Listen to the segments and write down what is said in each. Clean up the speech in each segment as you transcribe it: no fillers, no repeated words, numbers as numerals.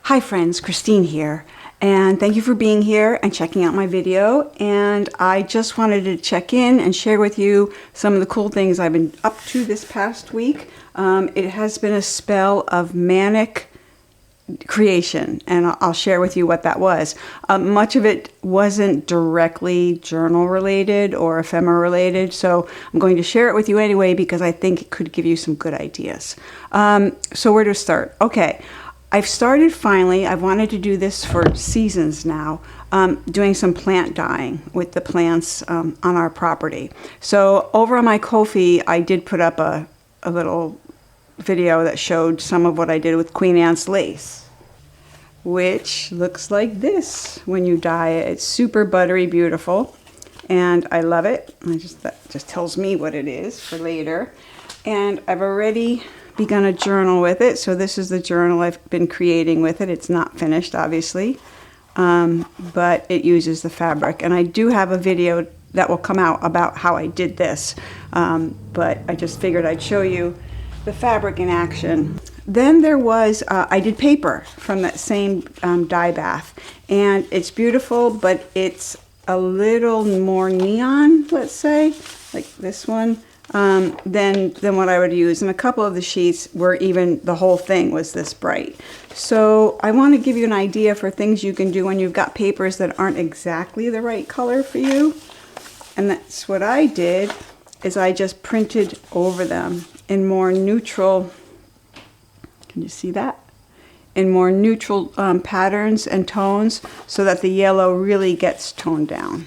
Hi friends, Christine here, and thank you for being here and checking out my video. And I just wanted to check in and share with you some of the cool things I've been up to this past week. It has been a spell of manic creation, and I'll share with you what that was. Much of it wasn't directly journal related or ephemera related, so I'm going to share it with you anyway because I think it could give you some good ideas. So where to start? Okay. I've started finally, I've wanted to do this for seasons now, doing some plant dyeing with the plants on our property. So over on my Ko-fi, I did put up a little video that showed some of what I did with Queen Anne's lace, which looks like this when you dye it. It's super buttery beautiful, and I love it. That just tells me what it is for later. And I've already begun a journal with it. So this is the journal I've been creating with it. It's not finished, obviously, but it uses the fabric. And I do have a video that will come out about how I did this, but I just figured I'd show you the fabric in action. Then there was, I did paper from that same dye bath, and it's beautiful, but it's a little more neon, let's say, like this one. Than what I would use. And a couple of the sheets were even, the whole thing was this bright. So I want to give you an idea for things you can do when you've got papers that aren't exactly the right color for you. And that's what I did, is I just printed over them in more neutral, can you see that? In more neutral patterns and tones, so that the yellow really gets toned down.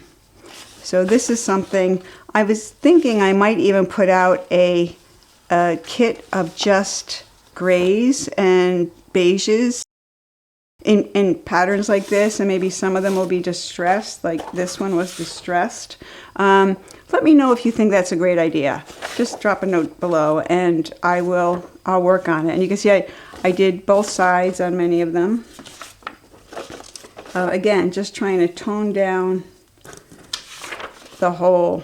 So this is something I was thinking I might even put out a kit of just grays and beiges in patterns like this, and maybe some of them will be distressed, like this one was distressed. Let me know if you think that's a great idea. Just drop a note below and I'll work on it. And you can see I did both sides on many of them. Again, just trying to tone down the whole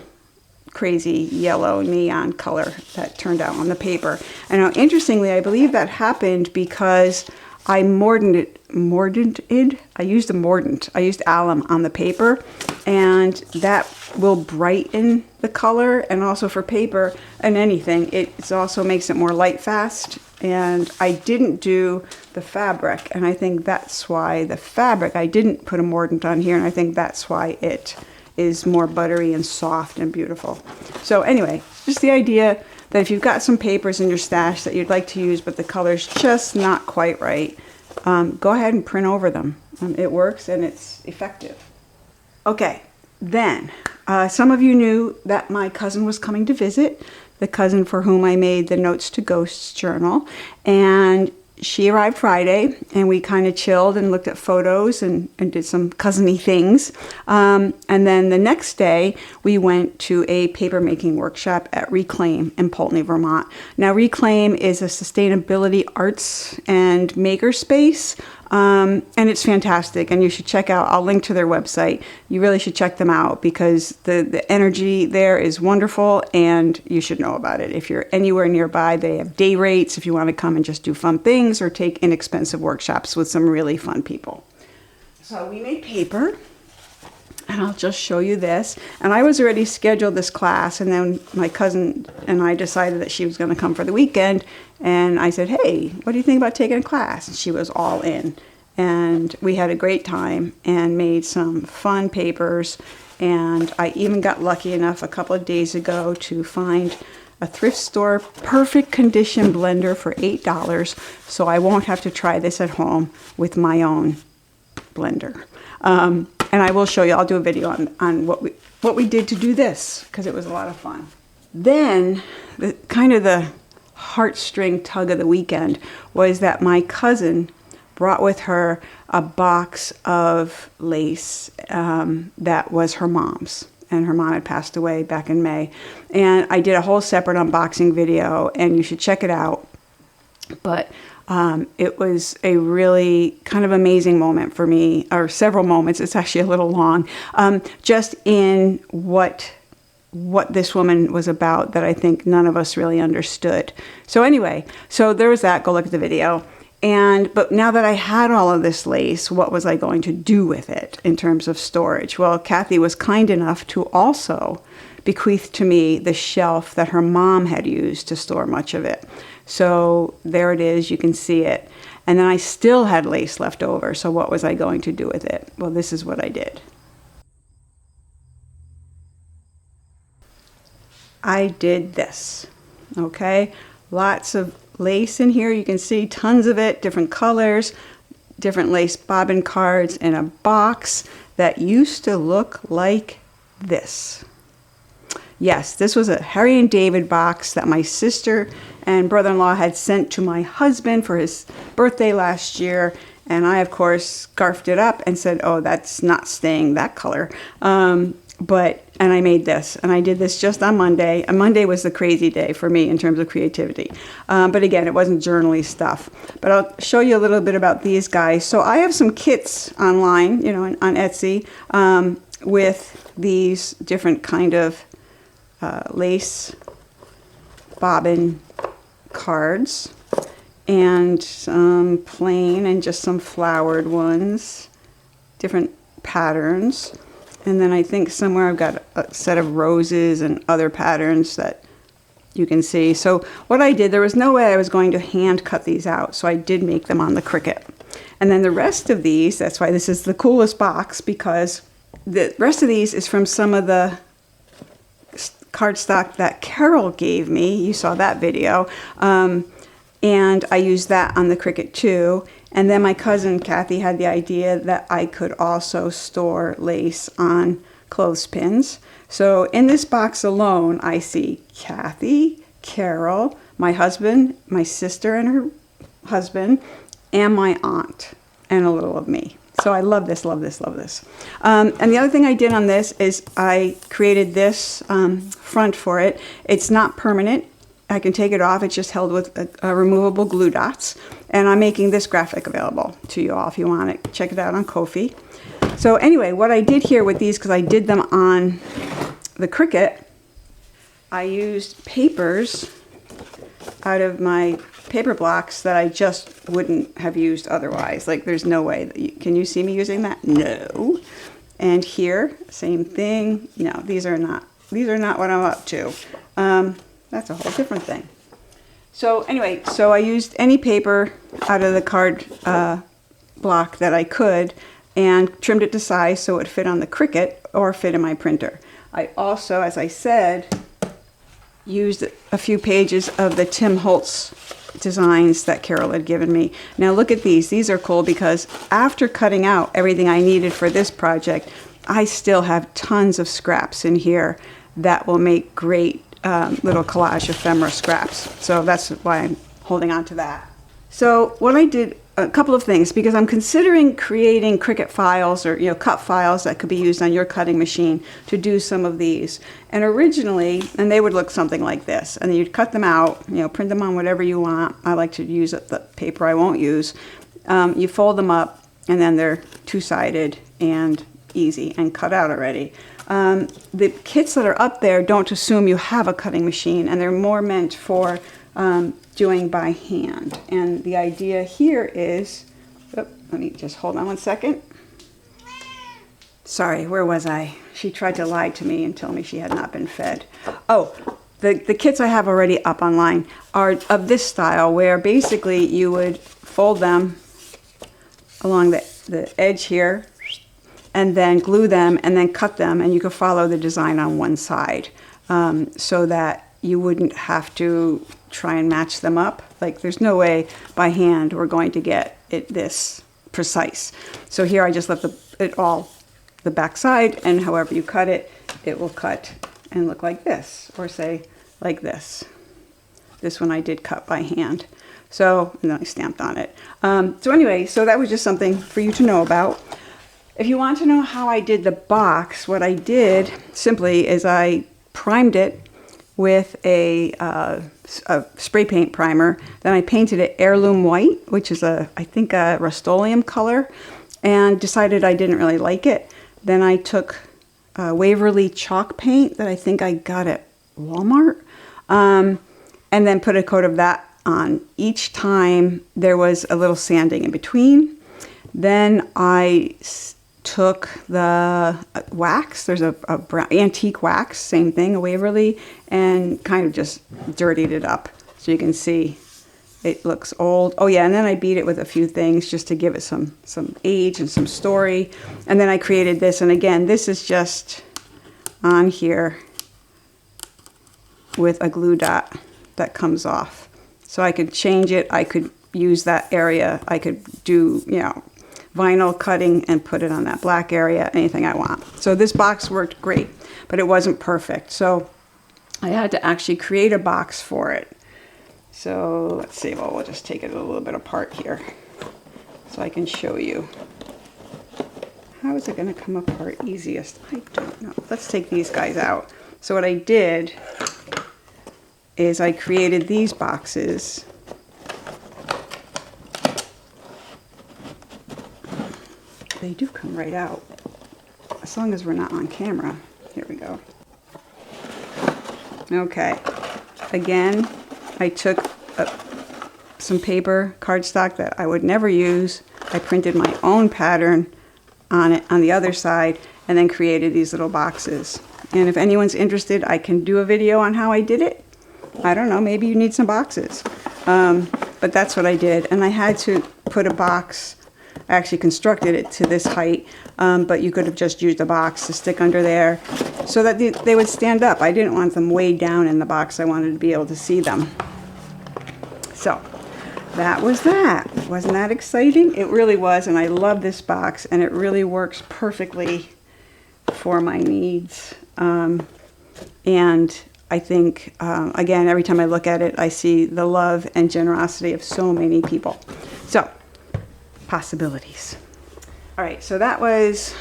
crazy yellow neon color that turned out on the paper. And now, interestingly, I believe that happened because I mordant it. I used a mordant. I used alum on the paper, and that will brighten the color. And also for paper and anything, it also makes it more light fast. And I didn't do the fabric, and I think that's why the fabric, I didn't put a mordant on here, and I think that's why it is more buttery and soft and beautiful. So anyway, just the idea that if you've got some papers in your stash that you'd like to use, but the color's just not quite right, go ahead and print over them. It works and it's effective. Okay, then some of you knew that my cousin was coming to visit, the cousin for whom I made the Notes to Ghosts journal, and she arrived Friday, and we kind of chilled and looked at photos and did some cousin-y things. And then the next day, we went to a paper making workshop at Reclaim in Poultney, Vermont. Now, Reclaim is a sustainability arts and maker space, and it's fantastic. And you should check out, I'll link to their website. You really should check them out because the energy there is wonderful, and you should know about it. If you're anywhere nearby, they have day rates if you want to come and just do fun things or take inexpensive workshops with some really fun people. So we made paper, and I'll just show you this. And I was already scheduled this class, and then my cousin and I decided that she was going to come for the weekend. And I said, hey, what do you think about taking a class? And she was all in. And we had a great time and made some fun papers. And I even got lucky enough a couple of days ago to find a thrift store perfect condition blender for $8. So I won't have to try this at home with my own blender. And I will show you, I'll do a video on what we did to do this, because it was a lot of fun. Then the heartstring tug of the weekend was that my cousin brought with her a box of lace that was her mom's, and her mom had passed away back in May. And I did a whole separate unboxing video, and you should check it out. But it was a really kind of amazing moment for me, or several moments. It's actually a little long, just in what this woman was about that I think none of us really understood. So anyway, so there was that. Go look at the video. But now that I had all of this lace, what was I going to do with it in terms of storage? Well, Kathy was kind enough to also bequeath to me the shelf that her mom had used to store much of it. So there it is, you can see it. And then I still had lace left over, so what was I going to do with it? Well, this is what I did. I did this, okay? Lots of lace in here, you can see tons of it, different colors, different lace bobbin cards in a box that used to look like this. Yes, this was a Harry and David box that my sister and brother-in-law had sent to my husband for his birthday last year. And I, of course, scarfed it up and said, oh, that's not staying that color. And I made this, and I did this just on Monday. And Monday was the crazy day for me in terms of creativity. But again, it wasn't journaly stuff. But I'll show you a little bit about these guys. So I have some kits online, you know, on Etsy, with these different kind of lace bobbin cards, and some plain and just some flowered ones, different patterns. And then I think somewhere I've got a set of roses and other patterns that you can see. So what I did, there was no way I was going to hand cut these out, so I did make them on the Cricut. And then the rest of these, that's why this is the coolest box, because the rest of these is from some of the cardstock that Carol gave me. You saw that video. And I used that on the Cricut too. And then my cousin Kathy had the idea that I could also store lace on clothespins. So in this box alone, I see Kathy, Carol, my husband, my sister and her husband, and my aunt, and a little of me. So I love this, love this, love this. And the other thing I did on this is I created this front for it. It's not permanent. I can take it off. It's just held with removable glue dots. And I'm making this graphic available to you all if you want it. Check it out on Ko-fi. So anyway, what I did here with these, because I did them on the Cricut, I used papers out of my paper blocks that I just wouldn't have used otherwise. Like there's no way that can you see me using that? No. And here, same thing. No, these are not what I'm up to. That's a whole different thing. So anyway, so I used any paper out of the card block that I could and trimmed it to size so it would fit on the Cricut or fit in my printer. I also, as I said, used a few pages of the Tim Holtz designs that Carol had given me. Now look at these. These are cool because after cutting out everything I needed for this project, I still have tons of scraps in here that will make great little collage ephemera scraps. So that's why I'm holding on to that. So what I did, a couple of things, because I'm considering creating Cricut files or cut files that could be used on your cutting machine to do some of these. And originally, and they would look something like this, and then you'd cut them out, print them on whatever you want. I like to use the paper I won't use. You fold them up, and then they're two-sided and easy and cut out already. The kits that are up there don't assume you have a cutting machine, and they're more meant for doing by hand. And the idea here is, let me just hold on one second. Sorry, where was I? She tried to lie to me and tell me she had not been fed. Oh, the kits I have already up online are of this style, where basically you would fold them along the edge here, and then glue them and then cut them, and you could follow the design on one side so that you wouldn't have to try and match them up. Like there's no way by hand we're going to get it this precise. So here I just left it all the back side, and however you cut it, it will cut and look like this, or say like this. This one I did cut by hand. So, and then I stamped on it. So anyway, so that was just something for you to know about. If you want to know how I did the box, what I did simply is I primed it with a spray paint primer. Then I painted it heirloom white, which is I think a Rust-Oleum color, and decided I didn't really like it. Then I took Waverly chalk paint that I think I got at Walmart, and then put a coat of that on. Each time there was a little sanding in between. Then I took the wax, there's a brown, antique wax, same thing, a Waverly, and kind of just dirtied it up. So you can see it looks old. Oh yeah, and then I beat it with a few things just to give it some age and some story. And then I created this, and again, this is just on here with a glue dot that comes off. So I could change it, I could use that area, I could do, you know, vinyl cutting and put it on that black area, anything I want. So this box worked great, but it wasn't perfect. So I had to actually create a box for it. So let's see, well, we'll just take it a little bit apart here so I can show you. How is it gonna come apart easiest? I don't know. Let's take these guys out. So what I did is I created these boxes. They do come right out, as long as we're not on camera. Here we go. Okay, again, I took some paper cardstock that I would never use. I printed my own pattern on it on the other side, and then created these little boxes. And if anyone's interested, I can do a video on how I did it. I don't know, maybe you need some boxes. But that's what I did, and I had to put a box. I actually constructed it to this height, but you could have just used a box to stick under there so that they would stand up. I didn't want them way down in the box. I wanted to be able to see them. So that was that. Wasn't that exciting? It really was, and I love this box, and it really works perfectly for my needs. And I think, again, every time I look at it, I see the love and generosity of so many people. So, possibilities. All right, so that was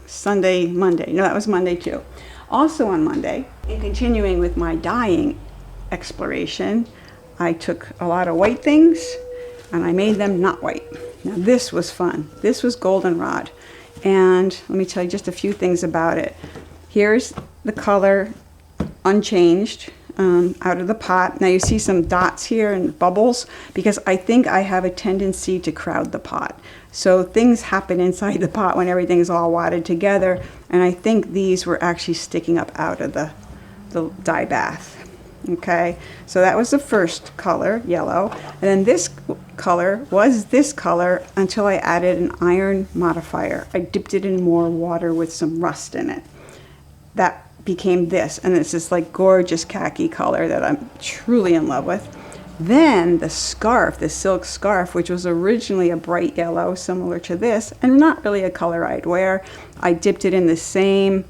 Sunday, Monday. No, that was Monday too. Also on Monday, in continuing with my dyeing exploration, I took a lot of white things and I made them not white. Now this was fun. This was goldenrod. And let me tell you just a few things about it. Here's the color unchanged out of the pot. Now you see some dots here and bubbles because I think I have a tendency to crowd the pot. So things happen inside the pot when everything's all wadded together, and I think these were actually sticking up out of the dye bath. Okay, so that was the first color, yellow, and then this color was this color until I added an iron modifier. I dipped it in more water with some rust in it. That became this, and it's this like gorgeous khaki color that I'm truly in love with. Then the scarf, the silk scarf, which was originally a bright yellow similar to this and not really a color I'd wear, I dipped it in the same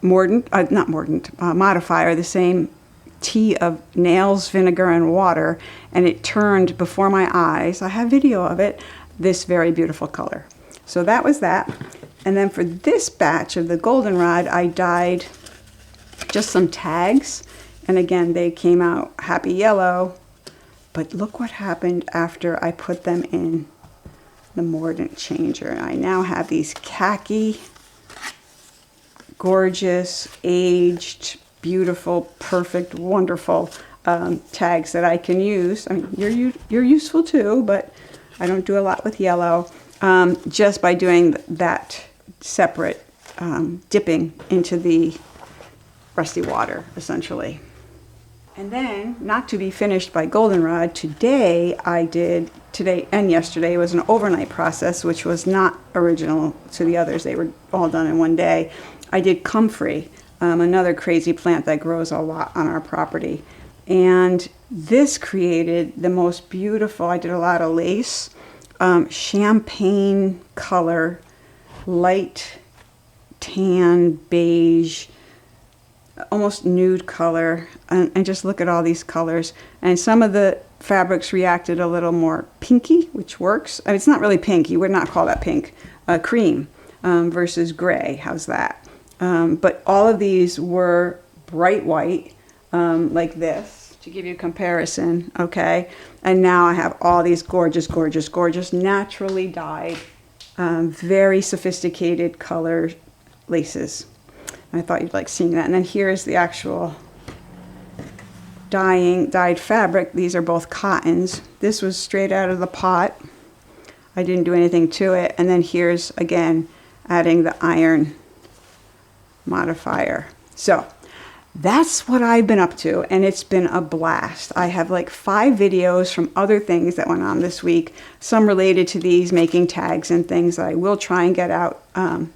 modifier, the same tea of nails, vinegar, and water, and it turned before my eyes, I have video of it, this very beautiful color. So that was that. And then for this batch of the goldenrod, I dyed just some tags. And again, they came out happy yellow. But look what happened after I put them in the mordant changer. I now have these khaki, gorgeous, aged, beautiful, perfect, wonderful tags that I can use. I mean, you're useful too, but I don't do a lot with yellow. Just by doing that separate dipping into the rusty water, essentially. And then, not to be finished by goldenrod, today and yesterday was an overnight process, which was not original to the others. They were all done in one day. I did comfrey, another crazy plant that grows a lot on our property. And this created the most beautiful, I did a lot of lace, champagne color, light tan, beige, almost nude color, and just look at all these colors. And some of the fabrics reacted a little more pinky, which works. I mean, it's not really pink, you would not call that pink, cream versus gray, how's that? But all of these were bright white, like this, to give you a comparison, okay? And now I have all these gorgeous, gorgeous, gorgeous, naturally dyed, very sophisticated color laces. I thought you'd like seeing that. And then here's the actual dyed fabric. These are both cottons. This was straight out of the pot. I didn't do anything to it. And then here's, again, adding the iron modifier. So that's what I've been up to, and it's been a blast. I have like 5 videos from other things that went on this week, some related to these, making tags and things that I will try and get out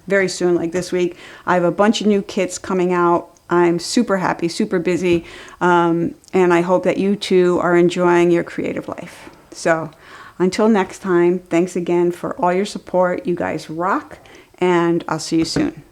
very soon, like this week. I have a bunch of new kits coming out. I'm super happy, super busy, and I hope that you too are enjoying your creative life. So until next time, thanks again for all your support. You guys rock, and I'll see you soon.